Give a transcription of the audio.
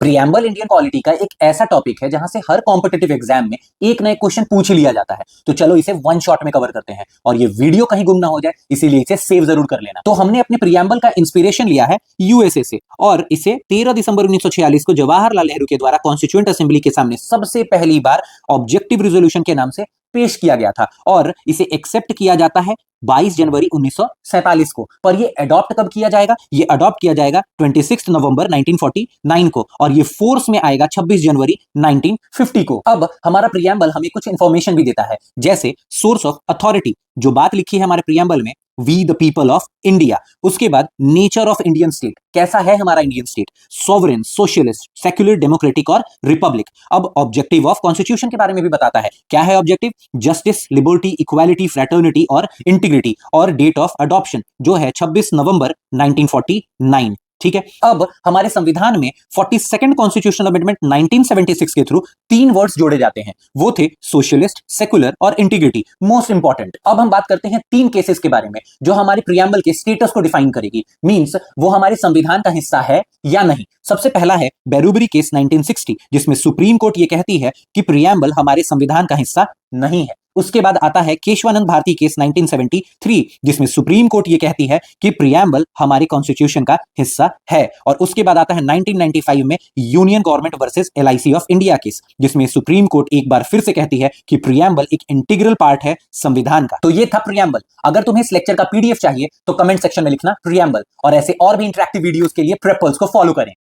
Preamble Indian polity का एक ऐसा टॉपिक है जहां से हर कॉम्पिटिटिव एग्जाम में एक ना एक क्वेश्चन पूछ लिया जाता है। तो चलो इसे वन शॉट में कवर करते हैं और ये वीडियो कहीं गुम ना हो जाए, इसीलिए इसे सेव जरूर कर लेना। तो हमने अपने प्रियम्बल का इंस्पिरेशन लिया है यूएसए से और इसे 13 दिसंबर 1946 को जवाहरलाल नेहरू के द्वारा कॉन्स्टिट्यूएंट असेंबली के सामने सबसे पहली बार ऑब्जेक्टिव रिजोल्यूशन के नाम से पेश किया गया था और इसे एक्सेप्ट किया जाता है 22 जनवरी 1947 को। पर ये अडॉप्ट कब किया जाएगा? ये अडॉप्ट किया जाएगा 26 नवंबर 1949 को और ये फोर्स में आएगा 26 जनवरी 1950 को। अब हमारा प्रियम्बल हमें कुछ इंफॉर्मेशन भी देता है, जैसे सोर्स ऑफ अथॉरिटी, जो बात लिखी है हमारे प्रियम्बल में, we the people of India. उसके बाद नेचर ऑफ इंडियन स्टेट, कैसा है हमारा Indian state, sovereign, socialist, secular, democratic और रिपब्लिक। अब ऑब्जेक्टिव ऑफ कॉन्स्टिट्यूशन के बारे में भी बताता है। क्या है objective? Justice, liberty, equality, fraternity और इंटीग्रिटी। और डेट ऑफ अडॉप्शन जो है 26 नवंबर 1949। ठीक है। अब हमारे संविधान में 42nd कॉन्स्टिट्यूशनल अमेंडमेंट 1976 के थ्रू 3 वर्ड्स जोड़े जाते हैं, वो थे सोशलिस्ट, सेकुलर और इंटीग्रिटी। Most important. अब हम बात करते हैं 3 केसेस के बारे में जो हमारे प्रियम्बल के स्टेटस को डिफाइन करेगी, मींस वो हमारे संविधान का हिस्सा है या नहीं। सबसे पहला है बेरुबरी केस 1960, जिसमें सुप्रीम कोर्ट ये कहती है कि प्रियम्बल हमारे संविधान का हिस्सा नहीं है। उसके बाद आता है केशवानंद भारती केस 1973, जिसमें सुप्रीम कोर्ट ये कहती है कि प्रियम्बल हमारे कॉन्स्टिट्यूशन का हिस्सा है। और उसके बाद आता है 1995 में union government versus LIC of India case, जिसमें सुप्रीम कोर्ट एक बार फिर से कहती है कि प्रियम्बल एक इंटीग्रल पार्ट है संविधान का। तो ये था प्रियम्बल। अगर तुम्हें इस लेक्चर का पीडीएफ चाहिए तो कमेंट सेक्शन में लिखना प्रियम्बल, और ऐसे और भी इंटरेक्टिव वीडियोस के लिए प्रेप पल्स को फॉलो करें।